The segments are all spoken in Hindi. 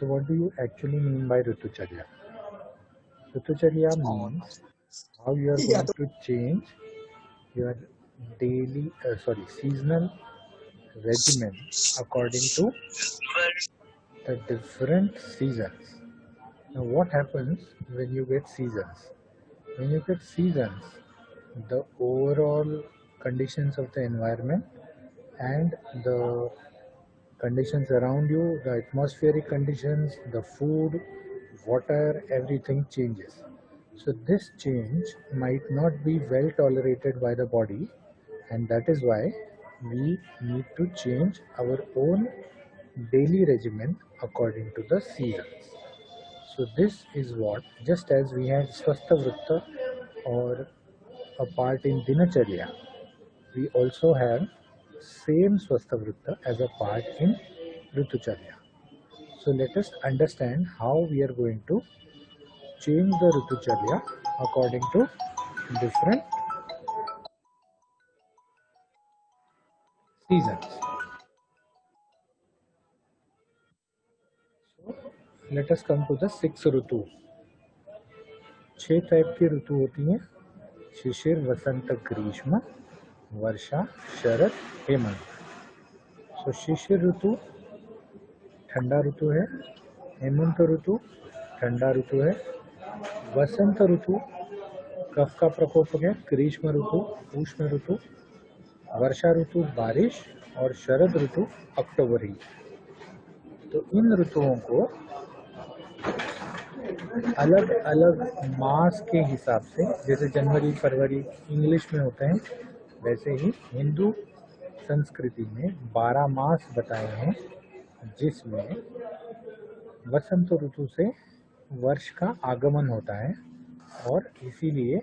So what do you actually mean by Ritucharya? Ritucharya means how you are going to change your seasonal regimen according to the different seasons. Now what happens when you get seasons? When you get seasons, the overall conditions of the environment and the conditions around you, the atmospheric conditions, the food, water, everything changes. So this change might not be well tolerated by the body, and that is why we need to change our own daily regimen according to the seasons. So this is what, just as we had Swastha Vritta or a part in Dinacharya, we also have same Swastha Vritta as a part in Ritucharya. So let us understand how we are going to change the Ritucharya according to different seasons. So let us come to the 6 Ritu. 6 type की ऋतु होती हैं: शिशिर, वसंत, ग्रीष्म, वर्षा, शरद, हेमंत. सो शिशिर ऋतु ठंडा ऋतु है, हेमंत ऋतु ठंडा ऋतु है, वसंत ऋतु कफ का प्रकोप है, ग्रीष्म ऋतु उष्ण ऋतु, वर्षा ऋतु बारिश और शरद ऋतु अक्टूबर ही. तो इन ऋतुओं को अलग अलग मास के हिसाब से, जैसे जनवरी फरवरी इंग्लिश में होते हैं, वैसे ही हिंदू संस्कृति में 12 मास बताए हैं, जिसमें वसंत ऋतु से वर्ष का आगमन होता है और इसीलिए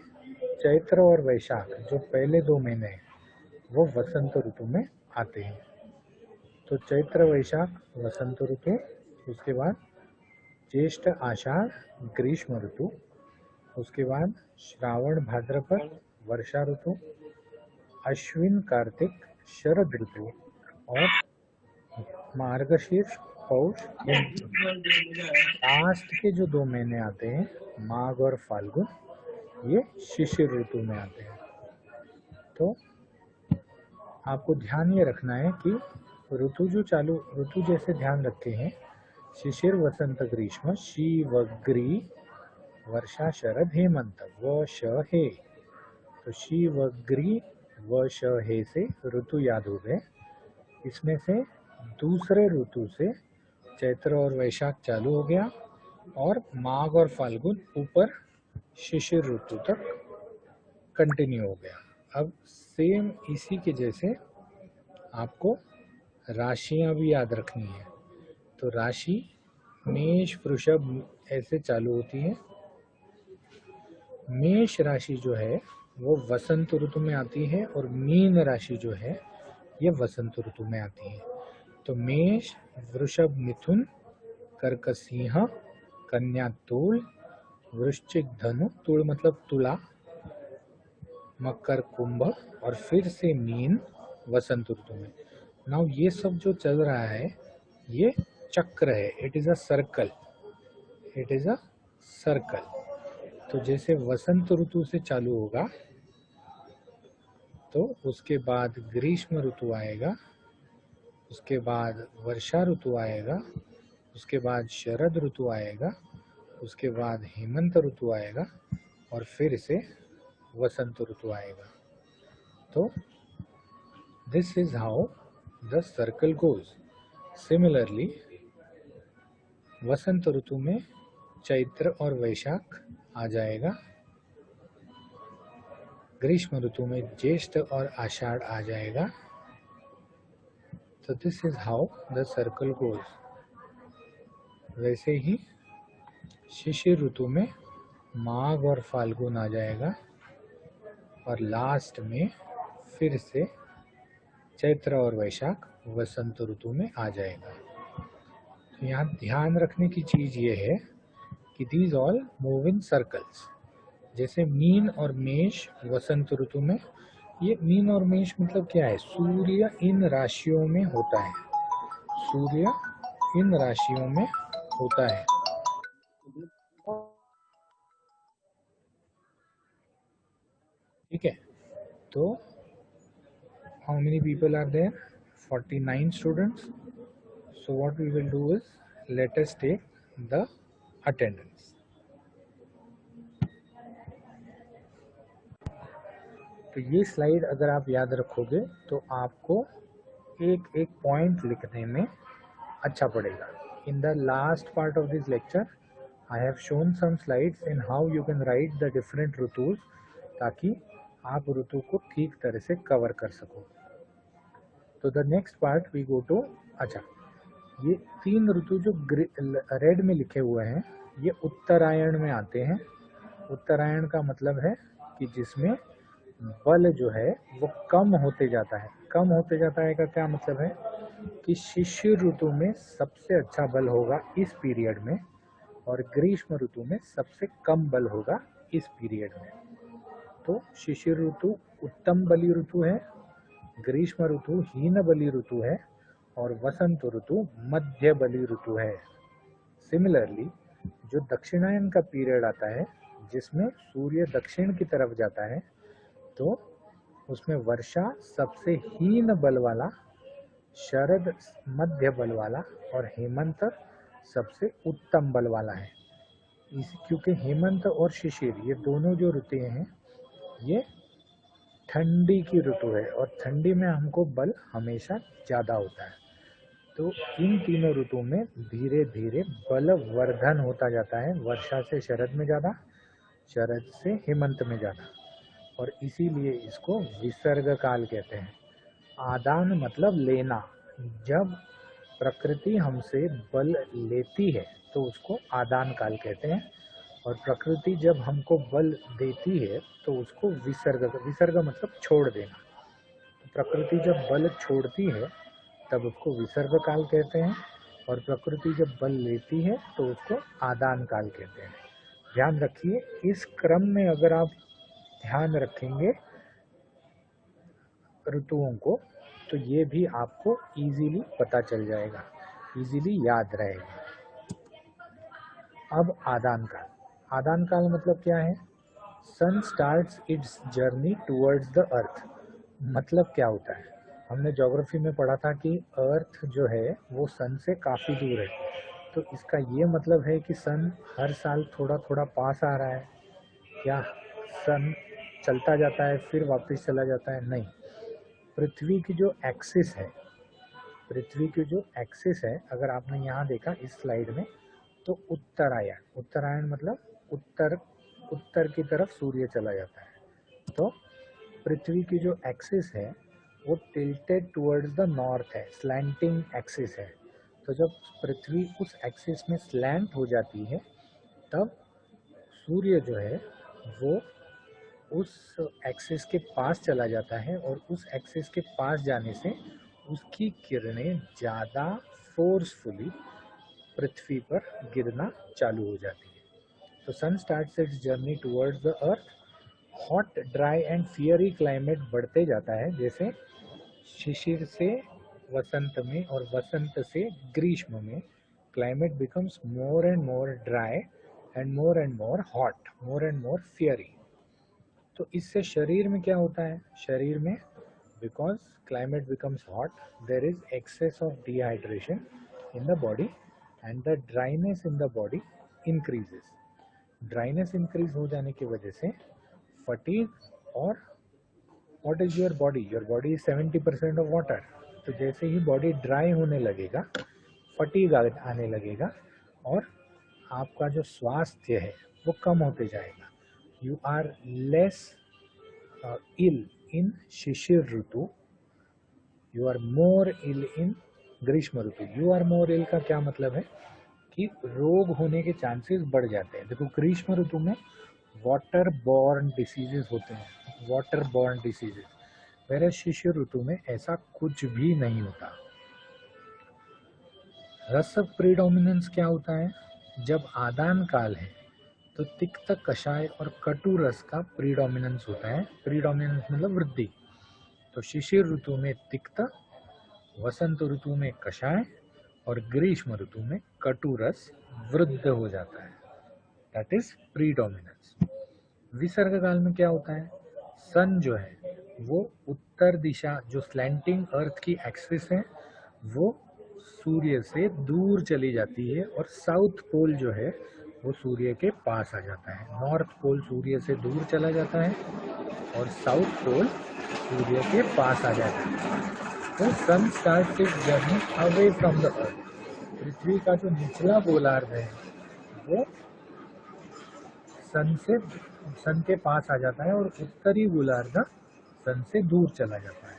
चैत्र और वैशाख जो पहले 2 महीने हैं वो वसंत ऋतु में आते हैं. तो चैत्र वैशाख वसंत ऋतु, उसके बाद ज्येष्ठ आषाढ़ ग्रीष्म ऋतु, उसके बाद श्रावण भाद्रपद वर्षा ऋतु, अश्विन कार्तिक शरद ऋतु और मार्गशीर्ष पौष. लास्ट के जो 2 महीने आते हैं माघ और फाल्गुन, ये शिशिर ऋतु में आते हैं. तो आपको ध्यान ये रखना है कि ऋतु जैसे ध्यान रखे हैं: शिशिर वसंत ग्रीष्म, शी वग्री वर्षा शरद हेमंत, व श हे. तो शी वग्री व श हे से ऋतु याद हो गए. इसमें से दूसरे ऋतु से चैत्र और वैशाख चालू हो गया और माघ और फाल्गुन ऊपर शिशिर ऋतु तक कंटिन्यू हो गया. अब सेम इसी के जैसे आपको राशियां भी याद रखनी है. तो राशि मेष वृषभ ऐसे चालू होती है. मेष राशि जो है वो वसंत ऋतु में आती है और मीन राशि जो है ये वसंत ऋतु में आती है. तो मेष, वृषभ मिथुन, कर्क सिंह, कन्या तुल, वृश्चिक धनु, तुल मतलब तुला, मकर कुंभ और फिर से मीन वसंत ऋतु में. नाउ ये सब जो चल रहा है ये चक्र है. It is a circle. तो जैसे वसंत ऋतु से चालू होगा तो उसके बाद ग्रीष्म ऋतु आएगा, उसके बाद वर्षा ऋतु आएगा, उसके बाद शरद ऋतु आएगा, उसके बाद हेमंत ऋतु आएगा और फिर से वसंत ऋतु आएगा. तो this is how the circle goes. Similarly वसंत ऋतु में चैत्र और वैशाख आ जाएगा, ग्रीष्म ऋतु में ज्येष्ठ और आषाढ़ आ जाएगा. तो this is how the circle goes. वैसे ही शिशिर ऋतु में माघ और फाल्गुन आ जाएगा और लास्ट में फिर से चैत्र और वैशाख वसंत ऋतु में आ जाएगा. तो यहाँ ध्यान रखने की चीज़ ये है कि these all move in circles. जैसे मीन और मेष वसंत ऋतु में, ये मीन और मेष मतलब क्या है? सूर्य इन राशियों में होता है. सूर्य इन राशियों में होता है। ठीक है, तो how many people are there? 49 students. So what we will do is, let us take the attendance. तो ये स्लाइड अगर आप याद रखोगे तो आपको एक एक पॉइंट लिखने में अच्छा पड़ेगा. In the last part of this lecture, I have shown some slides in how you can write the different Rituj, ताकि आप ऋतु को ठीक तरह से कवर कर सको. तो the next part we go to, अच्छा, ये 3 ऋतु जो रेड में लिखे हुए हैं, ये उत्तरायण में आते हैं. उत्तरायण का मतलब है कि जिसमें बल जो है वो कम होते जाता है. कम होते जाता है का क्या मतलब है कि शिशिर ऋतु में सबसे अच्छा बल होगा इस पीरियड में, और ग्रीष्म ऋतु में सबसे कम बल होगा इस पीरियड में. तो शिशिर ऋतु उत्तम बली ऋतु है, ग्रीष्म ऋतु हीन बली ऋतु है, और वसंत ऋतु मध्य बली ऋतु है. सिमिलरली जो दक्षिणायन का पीरियड आता है, जिसमें सूर्य दक्षिण की तरफ जाता है, तो उसमें वर्षा सबसे हीन बल वाला, शरद मध्य बल वाला, और हेमंत सबसे उत्तम बल वाला है. क्योंकि हेमंत और शिशिर ये दोनों जो ऋतु हैं, ये ठंडी की ऋतु है, और ठंडी में हमको बल हमेशा ज़्यादा होता है. तो इन तीनों ऋतु में धीरे धीरे बल वर्धन होता जाता है. वर्षा से शरद में ज़्यादा, शरद से हेमंत में ज़्यादा, और इसीलिए इसको विसर्ग काल कहते हैं. आदान मतलब लेना. जब प्रकृति हमसे बल लेती है तो उसको आदान काल कहते हैं, और प्रकृति जब हमको बल देती है तो उसको विसर्ग मतलब छोड़ देना. तो प्रकृति जब बल छोड़ती है तब उसको विसर्ग काल कहते हैं, और प्रकृति जब बल लेती है तो उसको आदान काल कहते हैं. ध्यान रखिए, इस क्रम में अगर आप ध्यान रखेंगे ऋतुओं को, तो ये भी आपको इजीली पता चल जाएगा, इजीली याद रहेगा. अब आदान काल. आदान काल मतलब क्या है? Sun starts its journey towards the earth. मतलब क्या होता है? हमने ज्योग्राफी में पढ़ा था कि अर्थ जो है वो सन से काफ़ी दूर है. तो इसका ये मतलब है कि सन हर साल थोड़ा थोड़ा पास आ रहा है, या सन चलता जाता है फिर वापस चला जाता है? नहीं. पृथ्वी की जो एक्सिस है, पृथ्वी की जो एक्सिस है, अगर आपने यहाँ देखा इस स्लाइड में, तो उत्तरायण, उत्तरायण मतलब उत्तर की तरफ सूर्य चला जाता है. तो पृथ्वी की जो एक्सिस है वो टिल्टेड टुवर्ड्स द नॉर्थ है, स्लैंटिंग एक्सिस है. तो जब पृथ्वी उस एक्सिस में स्लैंट हो जाती है, तब सूर्य जो है वो उस एक्सिस के पास चला जाता है, और उस एक्सिस के पास जाने से उसकी किरणें ज़्यादा फोर्सफुली पृथ्वी पर गिरना चालू हो जाती है. तो sun starts its journey towards the earth. Hot, dry and fiery climate बढ़ते जाता है, जैसे शिशिर से वसंत में और वसंत से ग्रीष्म में climate becomes more and more dry and more hot, more and more fiery. तो इससे शरीर में क्या होता है? शरीर में, because climate becomes hot, there is excess of dehydration in the body, and the dryness in the body increases. Dryness increase हो जाने की वजह से फटीग, और what is your body? Your body is 70% of water. तो जैसे ही बॉडी ड्राई होने लगेगा, फटीग आने लगेगा, और आपका जो स्वास्थ्य है वो कम होते जाएगा. You are less ill in शिशिर ऋतु, you are more ill in ग्रीष्म ऋतु. यू आर मोर इल का क्या मतलब है कि रोग होने के चांसेस बढ़ जाते हैं. देखो, ग्रीष्म ऋतु में वाटर बॉर्न डिसीजेस होते हैं, वाटर बॉर्न डिसीजेस, वैसे शिशिर ऋतु में ऐसा कुछ भी नहीं होता. रस प्रीडोमिनेंस क्या होता है? जब आदान काल है तो तिक्त, कषाय और कटु रस का प्रीडोमिनेंस होता है. प्रीडोमिनेंस मतलब वृद्धि. तो शिशिर ऋतु में तिक्त, वसंत ऋतु में कषाय, और ग्रीष्म ऋतु में कटु रस वृद्ध हो जाता है, दैट इज प्रीडोमिनेंस। विसर्ग काल में क्या होता है, सन जो है वो उत्तर दिशा, जो स्लैंटिंग अर्थ की एक्सिस है वो सूर्य से दूर चली जाती है और साउथ पोल जो है वो सूर्य के पास आ जाता है। नॉर्थ पोल सूर्य से दूर चला जाता है और साउथ पोल सूर्य के पास आ जाता है। तो sun starts its journey away from the earth. पृथ्वी का जो निचला गोलार्ध है वो सन के पास आ जाता है और उत्तरी गोलार्ध सन से दूर चला जाता है।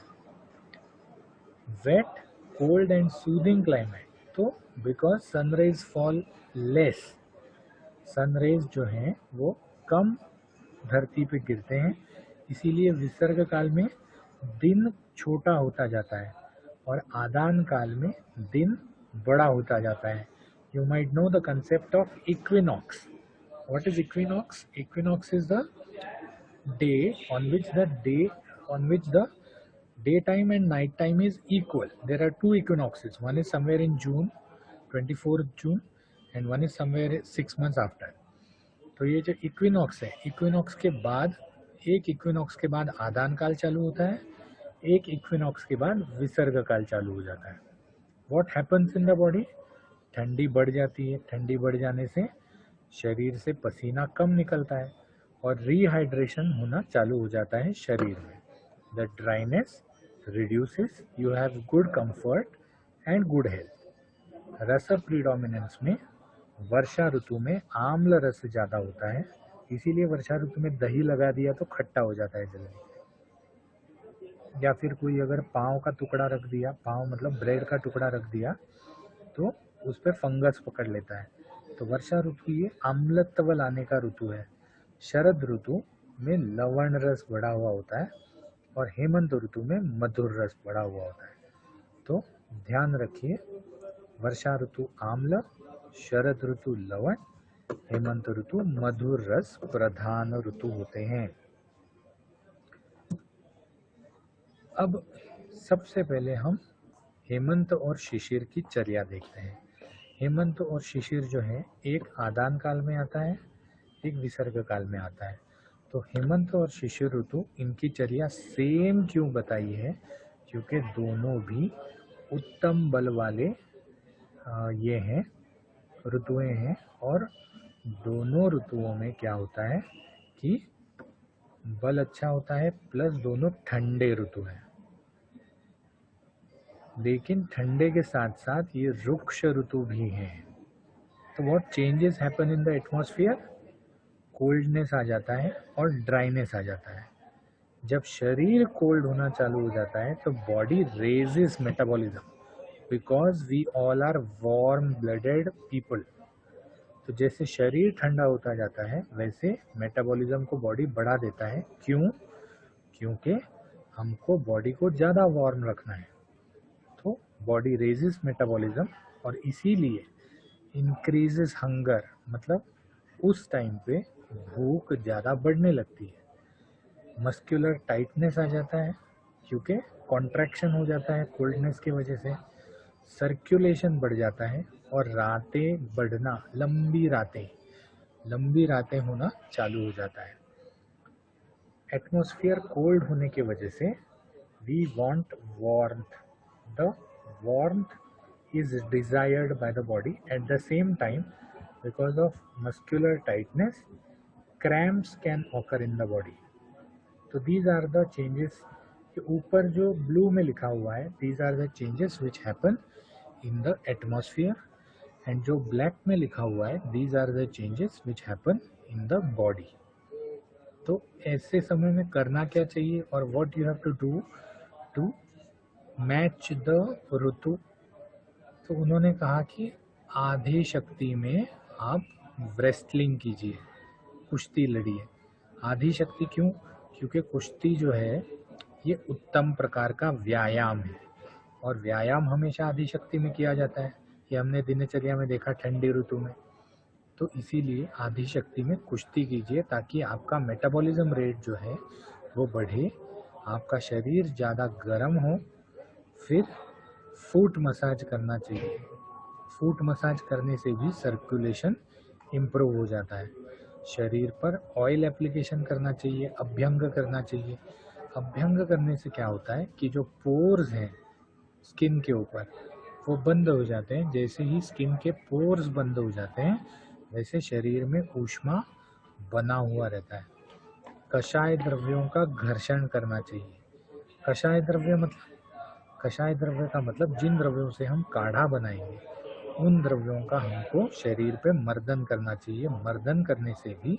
Wet, cold and soothing climate, तो because sunrise fall less, sunrise जो हैं वो कम धरती पे गिरते हैं, इसीलिए विसर्ग काल में दिन छोटा होता जाता है और आदान काल में दिन बड़ा होता जाता है। You might know the concept of equinox. What is equinox? Equinox is the day on which the daytime and night time is equal. There are two equinoxes. One is somewhere in June, 24th June, and one is somewhere 6 months after. तो ये जो इक्विनॉक्स है, इक्विनॉक्स के बाद, एक इक्विनॉक्स के बाद आदान काल चालू होता है, एक इक्विनॉक्स के बाद विसर्ग काल चालू हो जाता है। What happens in the body? ठंडी बढ़ जाती है, ठंडी बढ़ जाने से शरीर से पसीना कम निकलता है और रिहाइड्रेशन होना चालू हो जाता है शरीर में। The dryness reduces, you have good comfort and good health. रस प्रीडोमिनेंस में वर्षा ऋतु में आम्ल रस ज़्यादा होता है, इसीलिए वर्षा ऋतु में दही लगा दिया तो खट्टा हो जाता है जल्दी। या फिर कोई अगर पाव का टुकड़ा रख दिया, पाव मतलब ब्रेड का टुकड़ा रख दिया तो उस पर फंगस पकड़ लेता है। तो वर्षा ऋतु ये अम्लत्व लाने का ऋतु है। शरद ऋतु में लवण रस बढ़ा हुआ होता है और हेमंत ऋतु में मधुर रस बढ़ा हुआ होता है। तो ध्यान रखिए, वर्षा ऋतु आम्ल, शरद ऋतु लवण, हेमंत ऋतु मधुर रस प्रधान ऋतु होते हैं। अब सबसे पहले हम हेमंत और शिशिर की चर्या देखते हैं। हेमंत और शिशिर जो है एक आदान काल में आता है, एक विसर्ग काल में आता है। तो हेमंत और शिशिर ऋतु, इनकी चर्या सेम क्यों बताई है? क्योंकि दोनों भी उत्तम बल वाले ये हैं, ऋतुएं हैं, और दोनों ऋतुओं में क्या होता है कि बल अच्छा होता है, प्लस दोनों ठंडे ऋतु हैं। लेकिन ठंडे के साथ साथ ये रुक्ष ऋतु भी हैं। तो what changes happen in the atmosphere? Coldness आ जाता है और ड्राइनेस आ जाता है। जब शरीर कोल्ड होना चालू हो जाता है तो body raises metabolism, because we all are warm blooded people. तो जैसे शरीर ठंडा होता जाता है वैसे मेटाबॉलिज्म को बॉडी बढ़ा देता है। क्यों? क्योंकि हमको बॉडी को ज़्यादा वार्म रखना है। तो बॉडी रेजेस मेटाबॉलिज्म और इसीलिए इंक्रीजेस हंगर, मतलब उस टाइम पे भूख ज़्यादा बढ़ने लगती है। मस्कुलर टाइटनेस आ जाता है क्योंकि कॉन्ट्रैक्शन हो जाता है कोल्डनेस की वजह से। सर्कुलेशन बढ़ जाता है और रातें बढ़ना, लंबी रातें होना चालू हो जाता है। एटमॉस्फेयर कोल्ड होने की वजह से we want warmth. The warmth is desired by the body. At the same time, because of muscular tightness, cramps can occur in the body. So these are the changes. ऊपर जो ब्लू में लिखा हुआ है, these are the changes which happen in the atmosphere, and जो ब्लैक में लिखा हुआ है, these are the changes which happen in the body. तो ऐसे समय में करना क्या चाहिए और what you have to do to match the ऋतु? तो उन्होंने कहा कि आधी शक्ति में आप रेसलिंग कीजिए, कुश्ती लड़िए। आधी शक्ति क्यों? क्योंकि कुश्ती जो है ये उत्तम प्रकार का व्यायाम है और व्यायाम हमेशा आधी शक्ति में किया जाता है। ये हमने दिनचर्या में देखा ठंडी ऋतु में। तो इसीलिए आधी शक्ति में कुश्ती कीजिए ताकि आपका मेटाबॉलिज्म रेट जो है वो बढ़े, आपका शरीर ज़्यादा गर्म हो। फिर फुट मसाज करना चाहिए। फुट मसाज करने से भी सर्कुलेशन इम्प्रूव हो जाता है। शरीर पर ऑयल एप्लीकेशन करना चाहिए, अभ्यंग करना चाहिए। अभ्यंग करने से क्या होता है कि जो पोर्स हैं स्किन के ऊपर वो बंद हो जाते हैं। जैसे ही स्किन के पोर्स बंद हो जाते हैं वैसे शरीर में ऊष्मा बना हुआ रहता है। कषाय द्रव्यों का घर्षण करना चाहिए। कषाय द्रव्य मतलब, कषाय द्रव्य का मतलब जिन द्रव्यों से हम काढ़ा बनाएंगे उन द्रव्यों का हमको शरीर पे मर्दन करना चाहिए। मर्दन करने से भी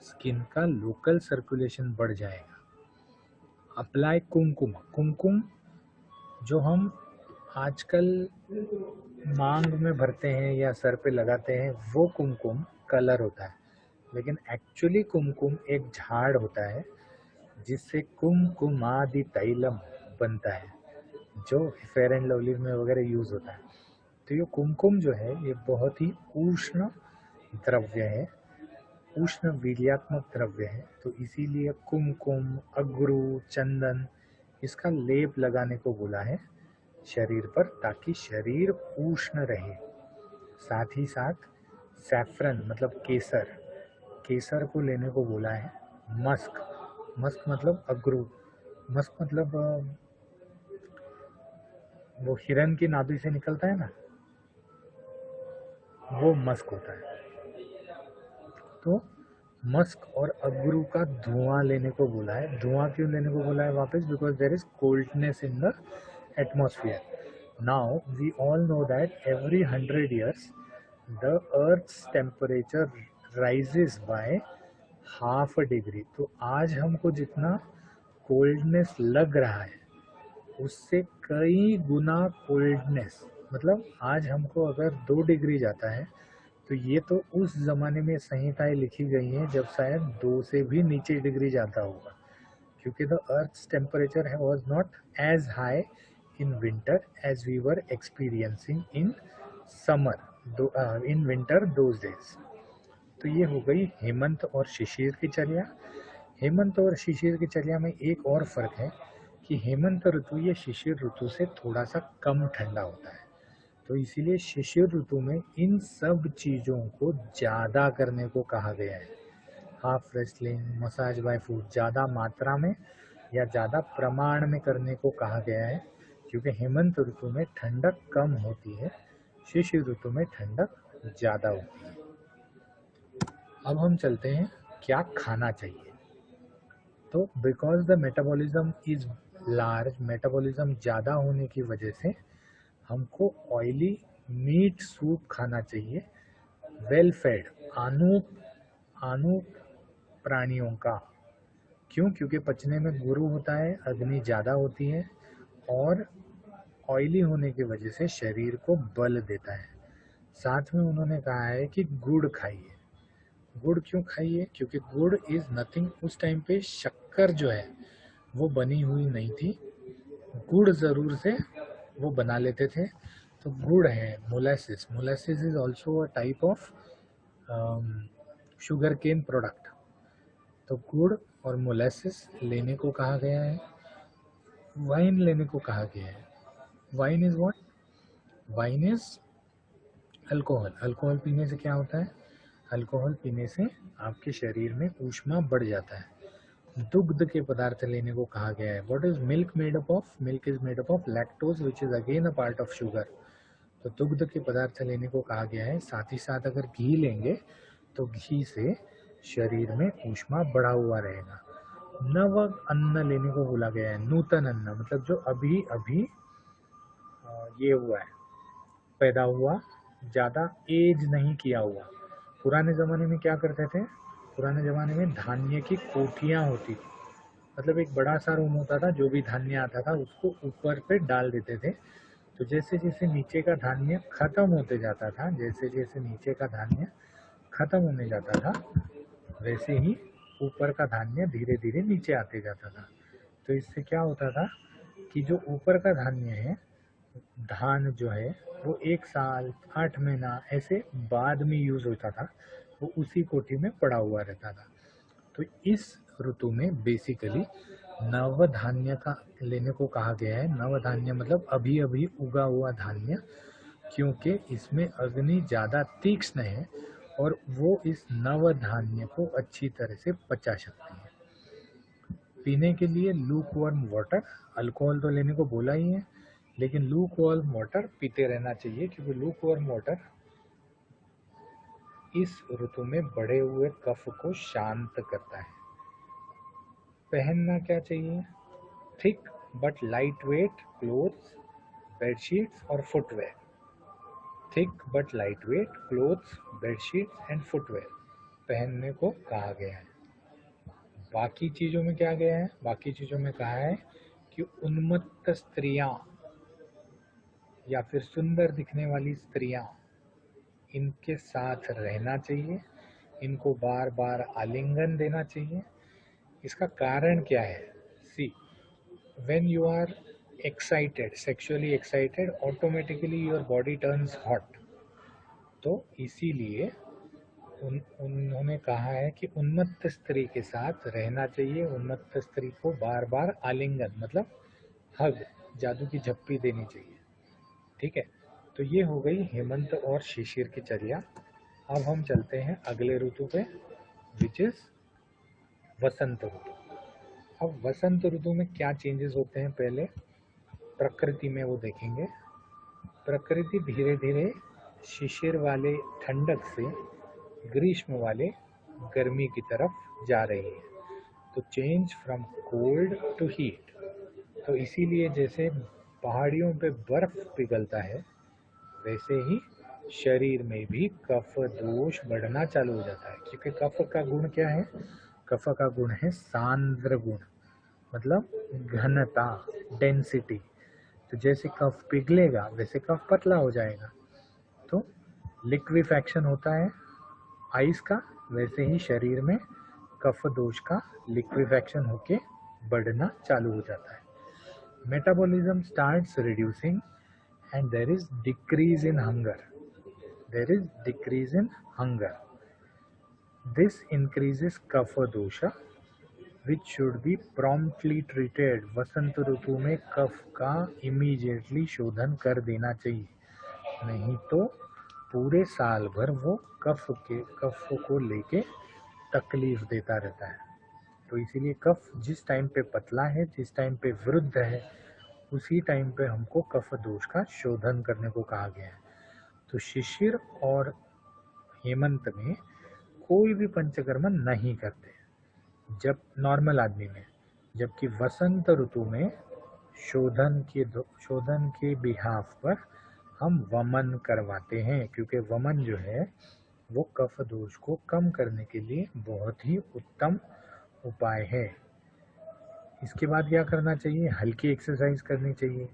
स्किन का लोकल सर्कुलेशन बढ़ जाएगा। अप्लाई कुमकुम। कुमकुम जो हम आजकल मांग में भरते हैं या सर पे लगाते हैं वो कुमकुम कलर होता है, लेकिन एक्चुअली कुमकुम एक झाड़ होता है जिससे कुमकुमादि तैलम बनता है, जो फेयर एंड लवली में वगैरह यूज होता है। तो ये कुमकुम जो है ये बहुत ही उष्ण द्रव्य है, उष्ण वीर्यात्मक द्रव्य है। तो इसीलिए कुमकुम, अगरू, चंदन इसका लेप लगाने को बोला है शरीर पर, ताकि शरीर उष्ण रहे। साथ ही साथ सैफरन मतलब केसर, केसर को लेने को बोला है। मस्क, मस्क मतलब अगरू, मस्क मतलब वो हिरन की नाभि से निकलता है ना, वो मस्क होता है। तो मस्क और अगरू का धुआं लेने को बोला है। धुआं क्यों लेने को बोला है वापस? Because there is coldness in the atmosphere. Now we all know that every 100 years the Earth's temperature rises by half a degree. तो आज हमको जितना कोल्डनेस लग रहा है उससे कई गुना कोल्डनेस, मतलब आज हमको अगर 2 डिग्री जाता है तो ये तो उस ज़माने में संहिताएं लिखी गई हैं जब शायद 2 से भी नीचे डिग्री जाता होगा, क्योंकि the earth's temperature was not as high in winter as we were experiencing in summer in winter those days. तो ये हो गई हेमंत और शिशिर की चर्या। हेमंत और शिशिर की चर्या में एक और फ़र्क है कि हेमंत ऋतु ये शिशिर ऋतु से थोड़ा सा कम ठंडा होता है। तो इसीलिए शिशिर ऋतु में इन सब चीज़ों को ज़्यादा करने को कहा गया है। हाफ रेस्लिंग, मसाज बाय फूड ज़्यादा मात्रा में या ज़्यादा प्रमाण में करने को कहा गया है, क्योंकि हेमंत ऋतु में ठंडक कम होती है, शिशिर ऋतु में ठंडक ज़्यादा होती है। अब हम चलते हैं क्या खाना चाहिए। तो because the metabolism is large, metabolism ज़्यादा होने की वजह से हमको ऑयली मीट सूप खाना चाहिए, वेल फेड आनूप प्राणियों का। क्यों? क्योंकि पचने में गुरु होता है, अग्नि ज़्यादा होती है और ऑयली होने की वजह से शरीर को बल देता है। साथ में उन्होंने कहा है कि गुड़ खाइए। गुड़ क्यों खाइए? क्योंकि गुड़ इज़ नथिंग, उस टाइम पे शक्कर जो है वो बनी हुई नहीं थी, गुड़ ज़रूर से वो बना लेते थे। तो गुड़ है molasses, molasses is also a type of sugarcane product. तो गुड़ और मोलासिस लेने को कहा गया है। वाइन लेने को कहा गया है। Wine is what? Wine is alcohol. Alcohol पीने से क्या होता है? अल्कोहल पीने से आपके शरीर में ऊष्मा बढ़ जाता है। दुग्ध के पदार्थ लेने को कहा गया है। What is milk made up of? Milk is made up of lactose which is again a part of sugar. तो दुग्ध के पदार्थ लेने को कहा गया है। साथ ही साथ अगर घी लेंगे तो घी से शरीर में ऊष्मा बढ़ा हुआ रहेगा। नव अन्न लेने को बोला गया है। नूतन अन्न मतलब जो अभी अभी ये हुआ है, पैदा हुआ, ज़्यादा एज नहीं किया हुआ। पुराने ज़माने में क्या करते थे? पुराने ज़माने में धान्य की कोठियाँ होती थी, मतलब एक बड़ा सा रूम होता था, जो भी धान्य आता था उसको ऊपर पे डाल देते थे। तो जैसे जैसे नीचे का धान्य खत्म होते जाता था, जैसे जैसे नीचे का धान्य खत्म होने जाता था, वैसे ही ऊपर का धान्य धीरे धीरे नीचे आते जाता था। तो इससे क्या होता था कि जो ऊपर का धान्य है, धान जो है वो 1 साल 8 महीना ऐसे बाद में यूज़ होता था, वो उसी कोठी में पड़ा हुआ रहता था। तो इस ऋतु में बेसिकली नव धान्य का लेने को कहा गया है। नव धान्य मतलब अभी अभी उगा हुआ धान्य क्योंकि इसमें अग्नि ज़्यादा तीक्ष्ण है और वो इस नवधान्य को अच्छी तरह से पचा सकती है। पीने के लिए लूक वार्म वाटर, अल्कोहल तो लेने को बोला ही है, लेकिन लूक वार्म वाटर पीते रहना चाहिए, क्योंकि लूक वार्म वाटर इस ऋतु में बढ़े हुए कफ को शांत करता है। पहनना क्या चाहिए? Thick but lightweight clothes, bedsheets और footwear. Thick but lightweight clothes, bedsheets and footwear पहनने को कहा गया है। बाकी चीज़ों में क्या गया है? बाकी चीज़ों में कहा है कि उन्मत्त स्त्रियां या फिर सुंदर दिखने वाली स्त्रियां, इनके साथ रहना चाहिए, इनको बार बार आलिंगन देना चाहिए। इसका कारण क्या है? See, when you are excited, sexually excited, automatically your body turns hot. तो इसीलिए उन्होंने कहा है कि उन्मत्त स्त्री के साथ रहना चाहिए, उन्मत्त स्त्री को बार बार आलिंगन मतलब हग, जादू की झप्पी देनी चाहिए। ठीक है, तो ये हो गई हेमंत और शिशिर की चर्या। अब हम चलते हैं अगले ऋतु पे, विच इज वसंत ऋतु। अब वसंत ऋतु में क्या चेंजेस होते हैं, पहले प्रकृति में वो देखेंगे। प्रकृति धीरे धीरे शिशिर वाले ठंडक से ग्रीष्म वाले गर्मी की तरफ जा रही है। तो change from cold to heat. तो इसीलिए जैसे पहाड़ियों पे बर्फ पिघलता है, वैसे ही शरीर में भी कफ दोष बढ़ना चालू हो जाता है। क्योंकि कफ का गुण क्या है? कफ का गुण है सांद्र गुण, मतलब घनता, डेंसिटी। तो जैसे कफ पिघलेगा वैसे कफ पतला हो जाएगा। तो लिक्विफैक्शन होता है आइस का, वैसे ही शरीर में कफ दोष का लिक्विफैक्शन होके बढ़ना चालू हो जाता है। Metabolism starts reducing and there is decrease in hunger. There is decrease in hunger. This increases kapha dosha, which should be promptly treated. वसंत ऋतु में कफ का इमीडिएटली शोधन कर देना चाहिए, नहीं तो पूरे साल भर वो कफ को लेके तकलीफ देता रहता है। तो इसीलिए कफ जिस टाइम पे पतला है, जिस टाइम पे वृद्ध है, उसी टाइम पे हमको कफ दोष का शोधन करने को कहा गया है। तो शिशिर और हेमंत में कोई भी पंचकर्म नहीं करते जब नॉर्मल आदमी में, जबकि वसंत ऋतु में शोधन के बिहाफ पर हम वमन करवाते हैं, क्योंकि वमन जो है वो कफ दोष को कम करने के लिए बहुत ही उत्तम उपाय है। इसके बाद क्या करना चाहिए? हल्की एक्सरसाइज करनी चाहिए,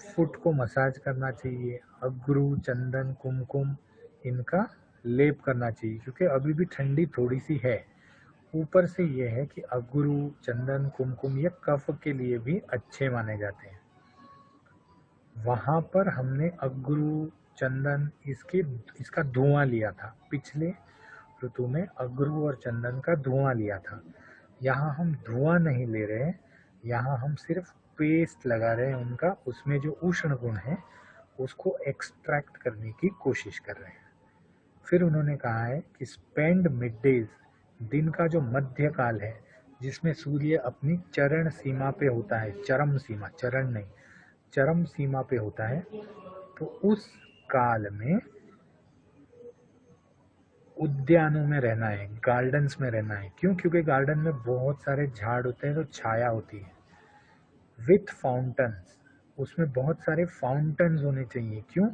फुट को मसाज करना चाहिए, अगरू, चंदन, कुमकुम इनका लेप करना चाहिए, क्योंकि अभी भी ठंडी थोड़ी सी है। ऊपर से यह है कि अगरू, चंदन, कुमकुम ये कफ के लिए भी अच्छे माने जाते हैं। वहाँ पर हमने अगरू, चंदन इसका धुआं लिया था, पिछले ऋतु में अगरू और चंदन का धुआं लिया था। यहाँ हम धुआं नहीं ले रहे हैं, यहाँ हम सिर्फ पेस्ट लगा रहे हैं उनका, उसमें जो उष्ण गुण है उसको एक्सट्रैक्ट करने की कोशिश कर रहे हैं। फिर उन्होंने कहा है कि स्पेंड मिड डेज, दिन का जो मध्य काल है जिसमें सूर्य अपनी चरण सीमा पे होता है, चरम सीमा, चरण नहीं, चरम सीमा पे होता है, तो उस काल में उद्यानों में रहना है, गार्डन्स में रहना है। क्यों? क्योंकि गार्डन में बहुत सारे झाड़ होते हैं तो छाया होती है। विथ फाउंटेन्स, उसमें बहुत सारे फाउंटेन्स होने चाहिए। क्यों?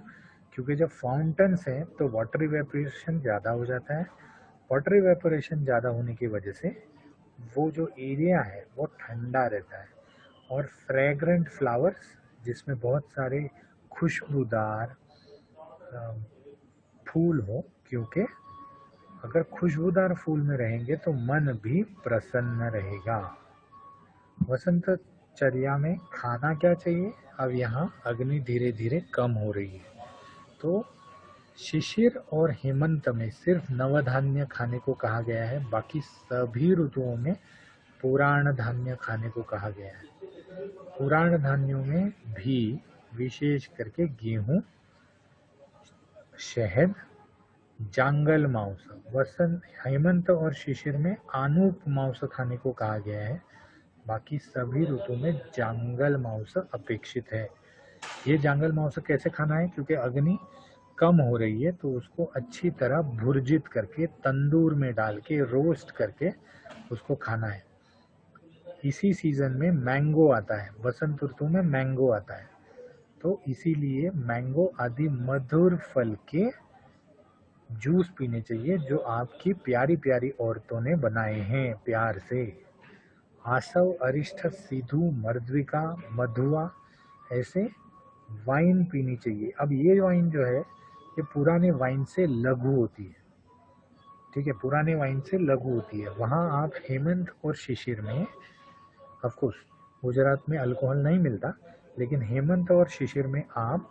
क्योंकि जब फाउंटेन्स हैं तो वाटर इवेपोरेशन ज़्यादा हो जाता है। वाटर इवेपोरेशन ज़्यादा होने की वजह से वो जो एरिया है वो ठंडा रहता है। और फ्रेग्रेंट फ्लावर्स, जिसमें बहुत सारे खुशबूदार फूल हो, क्योंकि अगर खुशबूदार फूल में रहेंगे तो मन भी प्रसन्न रहेगा। वसंत चर्या में खाना क्या चाहिए? अब यहाँ अग्नि धीरे धीरे कम हो रही है, तो शिशिर और हेमंत में सिर्फ नवधान्य खाने को कहा गया है, बाकी सभी ऋतुओं में पुराण धान्य खाने को कहा गया है। पुराण धान्यों में भी विशेष करके गेहूं, शहद, जांगल मांस। वसंत, हेमंत और शिशिर में आनूप मांस खाने को कहा गया है, बाकी सभी ऋतु में जांगल मांस अपेक्षित है। ये जांगल मांस कैसे खाना है, क्योंकि अग्नि कम हो रही है तो उसको अच्छी तरह भुर्जित करके तंदूर में डाल के रोस्ट करके उसको खाना है। इसी सीजन में मैंगो आता है, वसंत ऋतु में मैंगो आता है, तो इसीलिए मैंगो आदि मधुर फल के जूस पीने चाहिए जो आपकी प्यारी प्यारी औरतों ने बनाए हैं प्यार से। आसव, अरिष्ठ, सिधु, मर्द्विका, मधुआ ऐसे वाइन पीनी चाहिए। अब ये वाइन जो है ये पुराने वाइन से लघु होती है, ठीक है, पुराने वाइन से लघु होती है। वहाँ आप हेमंत और शिशिर में, ऑफ कोर्स गुजरात में अल्कोहल नहीं मिलता, लेकिन हेमंत और शिशिर में आप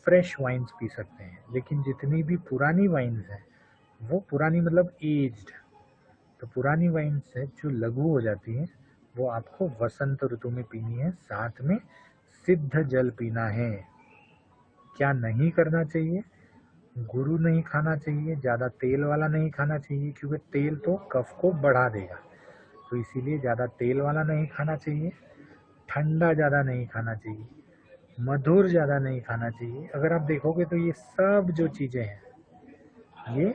फ्रेश वाइन्स पी सकते हैं। लेकिन जितनी भी पुरानी वाइन्स हैं वो पुरानी मतलब एज्ड, तो पुरानी वाइन्स है जो लघु हो जाती हैं वो आपको वसंत ऋतु में पीनी है। साथ में सिद्ध जल पीना है। क्या नहीं करना चाहिए, गुरु नहीं खाना चाहिए, ज़्यादा तेल वाला नहीं खाना चाहिए, क्योंकि तेल तो कफ को बढ़ा देगा, तो इसीलिए ज़्यादा तेल वाला नहीं खाना चाहिए। ठंडा ज़्यादा नहीं खाना चाहिए, मधुर ज़्यादा नहीं खाना चाहिए। अगर आप देखोगे तो ये सब जो चीज़ें हैं ये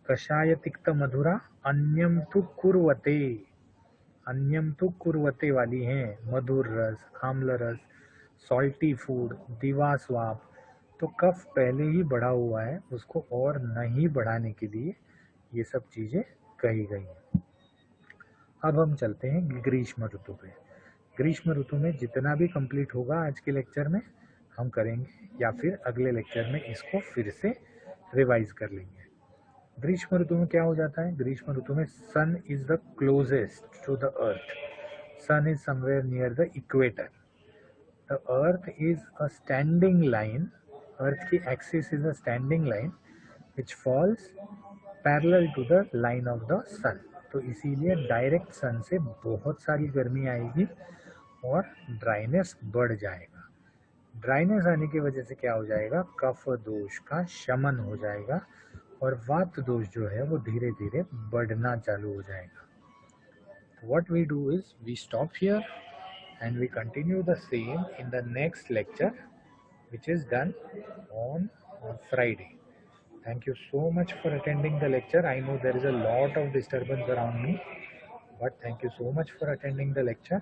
कषाय तिक्त मधुरा अन्यम तु कुर्वते, अन्यम तु कुर्वते वाली हैं। मधुर रस, आम्ल रस, सॉल्टी फूड, दिवा स्वाप, तो कफ पहले ही बढ़ा हुआ है, उसको और नहीं बढ़ाने के लिए ये सब चीज़ें कही गई हैं। अब हम चलते हैं ग्रीष्म ऋतु पे। ग्रीष्म ऋतु में जितना भी कंप्लीट होगा आज के लेक्चर में हम करेंगे, या फिर अगले लेक्चर में इसको फिर से रिवाइज कर लेंगे। ग्रीष्म ऋतु में क्या हो जाता है, ग्रीष्म ऋतु में sun is the closest to the earth, sun is somewhere near the equator, the earth is a standing line, earth की axis is a standing line which falls parallel to the line of the sun, तो इसीलिए डायरेक्ट सन से बहुत सारी गर्मी आएगी और ड्राइनेस बढ़ जाएगा। ड्राइनेस आने की वजह से क्या हो जाएगा, कफ दोष का शमन हो जाएगा और वात दोष जो है वो धीरे धीरे बढ़ना चालू हो जाएगा। What we do is we stop here and we continue the same in the next lecture, which is done on Friday. Thank you so much for attending the lecture. I know there is a lot of disturbance around me, but thank you so much for attending the lecture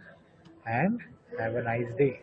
and have a nice day.